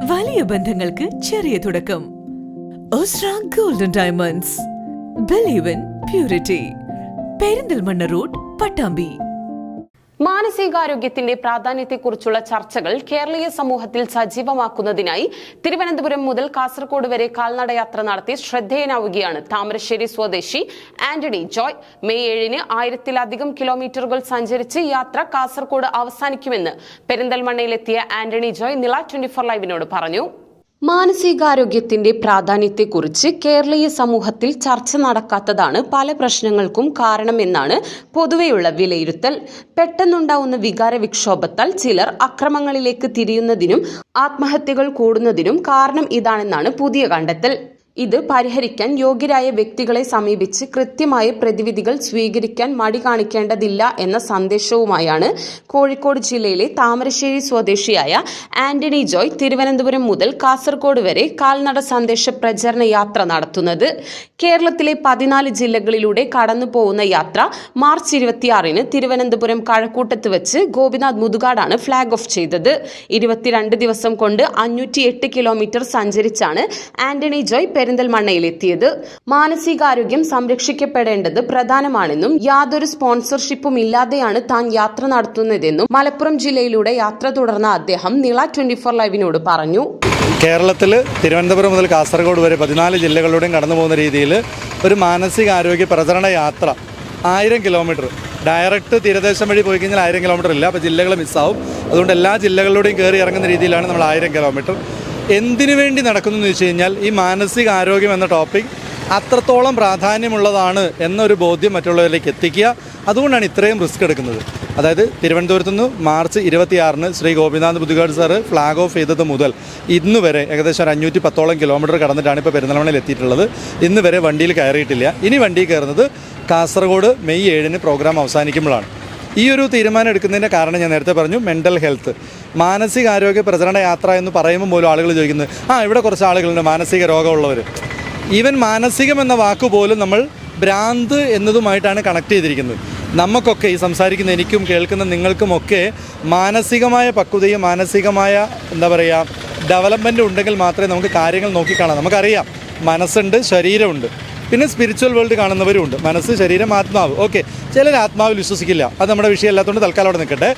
വലിയ ബന്ധങ്ങൾക്ക് ചെറിയ തുടക്കം. Osra golden diamonds. Believe in purity. Perinthalmanna road, Pattambi. മാനസികാരോഗ്യത്തിന്റെ പ്രാധാന്യത്തെക്കുറിച്ചുള്ള ചർച്ചകൾ കേരളീയ സമൂഹത്തിൽ സജീവമാക്കുന്നതിനായി തിരുവനന്തപുരം മുതൽ കാസർഗോഡ് വരെ കാൽനടയാത്ര നടത്തി ശ്രദ്ധേയനാവുകയാണ് താമരശ്ശേരി സ്വദേശി ആന്റണി ജോയ്. മെയ് 7-ന് 1000-ലധികം കിലോമീറ്ററുകൾ സഞ്ചരിച്ച് യാത്ര കാസർഗോഡ് അവസാനിക്കുമെന്ന് പെരിന്തൽമണ്ണയിലെത്തിയ ആന്റണി ജോയ് നില 24 ലൈവിനോട് പറഞ്ഞു. മാനസികാരോഗ്യത്തിന്റെ പ്രാധാന്യത്തെക്കുറിച്ച് കേരളീയ സമൂഹത്തിൽ ചർച്ച നടക്കാത്തതാണ് പല പ്രശ്നങ്ങൾക്കും കാരണമെന്നാണ് പൊതുവെയുള്ള വിലയിരുത്തൽ. പെട്ടെന്നുണ്ടാവുന്ന വികാര വിക്ഷോഭത്താൽ ചിലർ അക്രമങ്ങളിലേക്ക് തിരിയുന്നതിനും ആത്മഹത്യകൾ കൂടുന്നതിനും കാരണം ഇതാണെന്നാണ് പുതിയ കണ്ടെത്തൽ. ഇത് പരിഹരിക്കാൻ യോഗ്യരായ വ്യക്തികളെ സമീപിച്ച് കൃത്യമായ പ്രതിവിധികൾ സ്വീകരിക്കാൻ മടി കാണിക്കേണ്ടതില്ല എന്ന സന്ദേശവുമായാണ് കോഴിക്കോട് ജില്ലയിലെ താമരശ്ശേരി സ്വദേശിയായ ആന്റണി ജോയ് തിരുവനന്തപുരം മുതൽ കാസർഗോഡ് വരെ കാൽനട സന്ദേശ പ്രചരണ യാത്ര നടത്തുന്നത്. കേരളത്തിലെ 14 ജില്ലകളിലൂടെ കടന്നു പോകുന്ന യാത്ര മാർച്ച് 26-ന് തിരുവനന്തപുരം കഴക്കൂട്ടത്ത് വെച്ച് ഗോപിനാഥ് മുതുകാടാണ് ഫ്ളാഗ് ഓഫ് ചെയ്തത്. 22 ദിവസം കൊണ്ട് 508 കിലോമീറ്റർ സഞ്ചരിച്ചാണ് ആന്റണി ജോയ് പെരിന്തൽമണ്ണയിലെത്തിയത്. മാനസികാരോഗ്യം സംരക്ഷിക്കപ്പെടേണ്ടത് പ്രധാനമാണെന്നും യാതൊരു സ്പോൺസർഷിപ്പും ഇല്ലാതെയാണ് താൻ യാത്ര നടത്തുന്നതെന്നും മലപ്പുറം ജില്ലയിലൂടെ യാത്ര തുടർന്ന അദ്ദേഹം നില 24 ലൈവിനോട് പറഞ്ഞു. കേരളത്തിൽ തിരുവനന്തപുരം മുതൽ കാസർഗോഡ് വരെ 14 ജില്ലകളിലൂടെയും കടന്നു പോകുന്ന രീതിയിൽ ഒരു മാനസികാരോഗ്യ പ്രചരണ യാത്ര 1000 കിലോമീറ്റർ ഡയറക്റ്റ് തീരദേശം വഴി പോയി കഴിഞ്ഞാൽ 1000 കിലോമീറ്റർ ഇല്ല. അപ്പോൾ ജില്ലകൾ മിസ്സാവും. അതുകൊണ്ട് എല്ലാ ജില്ലകളിലൂടെയും കയറി ഇറങ്ങുന്ന രീതിയിലാണ് നമ്മൾ 1000 കിലോമീറ്റർ. എന്തിനു വേണ്ടി നടക്കുന്നു എന്ന് വെച്ച് കഴിഞ്ഞാൽ ഈ മാനസികാരോഗ്യം എന്ന ടോപ്പിക് അത്രത്തോളം പ്രാധാന്യമുള്ളതാണ് എന്നൊരു ബോധ്യം മറ്റുള്ളവരിലേക്ക് എത്തിക്കുക. അതുകൊണ്ടാണ് ഇത്രയും റിസ്ക് എടുക്കുന്നത്. അതായത് തിരുവനന്തപുരത്ത് നിന്ന് മാർച്ച് 26-ന് Shri Gopinath Muthukad sir flag off ചെയ്തത് മുതൽ ഇന്ന് വരെ ഏകദേശം 510 കിലോമീറ്റർ കടന്നിട്ടാണ് ഇപ്പോൾ പെരിന്തൽമണ്ണയിൽ എത്തിയിട്ടുള്ളത്. ഇന്ന് വരെ വണ്ടിയിൽ കയറിയിട്ടില്ല. ഇനി വണ്ടിയിൽ കയറുന്നത് കാസർഗോഡ് മെയ് 7-ന് പ്രോഗ്രാം അവസാനിക്കുമ്പോഴാണ്. ഈ ഒരു തീരുമാനം എടുക്കുന്നതിൻ്റെ കാരണം ഞാൻ നേരത്തെ പറഞ്ഞു, മെൻ്റൽ ഹെൽത്ത്. മാനസികാരോഗ്യ പ്രചരണ യാത്ര എന്ന് പറയുമ്പോൾ പോലും ആളുകൾ ചോദിക്കുന്നത് ഇവിടെ കുറച്ച് ആളുകളുണ്ട് മാനസിക രോഗമുള്ളവർ. ഈവൻ മാനസികം എന്ന വാക്ക് പോലും നമ്മൾ ഭ്രാന്ത് എന്നതുമായിട്ടാണ് കണക്ട് ചെയ്തിരിക്കുന്നത്. നമുക്കൊക്കെ ഈ സംസാരിക്കുന്ന എനിക്കും കേൾക്കുന്ന നിങ്ങൾക്കുമൊക്കെ മാനസികമായ പക്വതയും മാനസികമായ ഡെവലപ്മെൻറ്റും ഉണ്ടെങ്കിൽ മാത്രമേ നമുക്ക് കാര്യങ്ങൾ നോക്കിക്കാണാം. നമുക്കറിയാം മനസ്സുണ്ട്, ശരീരമുണ്ട്, പിന്നെ സ്പിരിച്വൽ വേൾഡ് കാണുന്നവരുമുണ്ട്. മനസ്സ്, ശരീരം, ആത്മാവ്. ഓക്കെ, ചിലർ ആത്മാവിൽ വിശ്വസിക്കില്ല. അത് നമ്മുടെ വിഷയമല്ലാത്തതുകൊണ്ട് തൽക്കാലം അവിടെ നിൽക്കട്ടെ.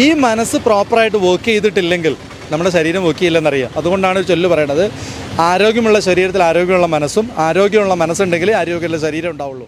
ഈ മനസ്സ് പ്രോപ്പറായിട്ട് വർക്ക് ചെയ്തിട്ടില്ലെങ്കിൽ നമ്മുടെ ശരീരം വർക്ക് ചെയ്യില്ലെന്നറിയാം. അതുകൊണ്ടാണ് ഒരു ചൊല്ല് പറയണത്, ആരോഗ്യമുള്ള ശരീരത്തിൽ ആരോഗ്യമുള്ള മനസ്സും, ആരോഗ്യമുള്ള മനസ്സുണ്ടെങ്കിൽ ആരോഗ്യമുള്ള ശരീരം ഉണ്ടാവുള്ളൂ.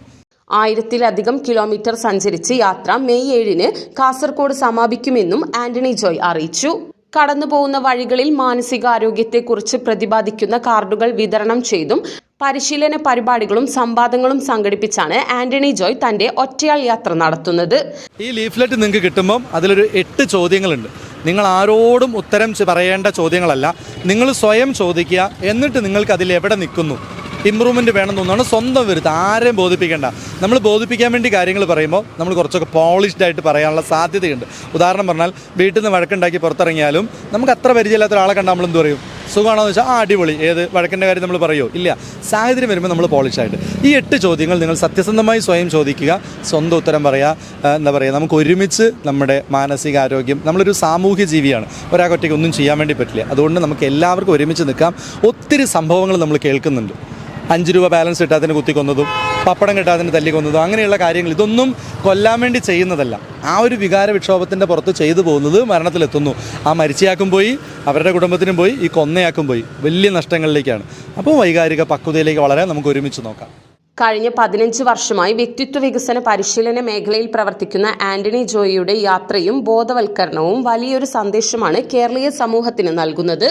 1000-ലധികം കിലോമീറ്റർ സഞ്ചരിച്ച് യാത്ര മെയ് 7-ന് കാസർഗോഡ് സമാപിക്കുമെന്നും ആന്റണി ജോയ് അറിയിച്ചു. കടന്നുപോകുന്ന വഴികളിൽ മാനസികാരോഗ്യത്തെക്കുറിച്ച് പ്രതിപാദിക്കുന്ന കാർഡുകൾ വിതരണം ചെയ്തും പരിശീലന പരിപാടികളും സംവാദങ്ങളും സംഘടിപ്പിച്ചാണ് ആന്റണി ജോയ് തന്റെ ഒറ്റയാൾ യാത്ര നടത്തുന്നത്. ഈ ലീഫ്ലെറ്റ് നിങ്ങൾക്ക് കിട്ടുമ്പം അതിലൊരു 8 ചോദ്യങ്ങളുണ്ട്. നിങ്ങൾ ആരോടും ഉത്തരം പറയേണ്ട ചോദ്യങ്ങളല്ല, നിങ്ങൾ സ്വയം ചോദിക്കുക. എന്നിട്ട് നിങ്ങൾക്ക് അതിൽ എവിടെ നിൽക്കുന്നു, ഇമ്പ്രൂവ്മെൻറ്റ് വേണം തോന്നുന്നു സ്വന്തം വരുത്ത്. ആരെയും ബോധിപ്പിക്കേണ്ട. നമ്മൾ ബോധിപ്പിക്കാൻ വേണ്ടി കാര്യങ്ങൾ പറയുമ്പോൾ നമ്മൾ കുറച്ചൊക്കെ പോളിഷ്ഡ് ആയിട്ട് പറയാനുള്ള സാധ്യതയുണ്ട്. ഉദാഹരണം പറഞ്ഞാൽ, വീട്ടിൽ നിന്ന് വഴക്കുണ്ടാക്കി പുറത്തിറങ്ങിയാലും നമുക്ക് അത്ര പരിചയമില്ലാത്ത ഒരാളെ കണ്ടാൽ നമ്മൾ എന്ത് പറയും? സുഖമാണോ എന്ന് വെച്ചാൽ അടിപൊളി. ഏത് വഴക്കിൻ്റെ കാര്യം നമ്മൾ പറയുമോ? ഇല്ല. സാഹചര്യം വരുമ്പോൾ നമ്മൾ പോളിഷായിട്ട് ഈ 8 ചോദ്യങ്ങൾ നിങ്ങൾ സത്യസന്ധമായി സ്വയം ചോദിക്കുക, സ്വന്തം ഉത്തരം പറയുക. നമുക്ക് ഒരുമിച്ച് നമ്മുടെ മാനസികാരോഗ്യം, നമ്മളൊരു സാമൂഹ്യ ജീവിയാണ്, ഒരാൾക്കൊറ്റയ്ക്ക് ഒന്നും ചെയ്യാൻ വേണ്ടി പറ്റില്ല. അതുകൊണ്ട് നമുക്ക് എല്ലാവർക്കും ഒരുമിച്ച് നിൽക്കാം. ഒത്തിരി സംഭവങ്ങൾ നമ്മൾ കേൾക്കുന്നുണ്ട്. 5 രൂപ ബാലൻസ് കിട്ടാത്തതിന് കുത്തിക്കൊന്നതും, പപ്പടം കിട്ടാത്തതിന് തല്ലിക്കൊന്നതും, അങ്ങനെയുള്ള കാര്യങ്ങൾ. ഇതൊന്നും കൊല്ലാൻ വേണ്ടി ചെയ്യുന്നതല്ല. ആ ഒരു വികാര വിക്ഷോഭത്തിൻ്റെ പുറത്ത് ചെയ്തു പോകുന്നത് മരണത്തിലെത്തുന്നു. ആ മരിച്ചയാക്കും പോയി, അവരുടെ കുടുംബത്തിനും പോയി, ഈ കൊന്നയാക്കും പോയി. വലിയ നഷ്ടങ്ങളിലേക്കാണ്. അപ്പോൾ വൈകാരിക പക്വതയിലേക്ക് വളരെ നമുക്ക് ഒരുമിച്ച് നോക്കാം. കഴിഞ്ഞ 15 വർഷമായി വ്യക്തിത്വ വികസന പരിശീലന മേഖലയിൽ പ്രവർത്തിക്കുന്ന ആന്റണി ജോയിയുടെ യാത്രയും ബോധവൽക്കരണവും വലിയൊരു സന്ദേശമാണ് കേരളീയ സമൂഹത്തിന് നൽകുന്നത്.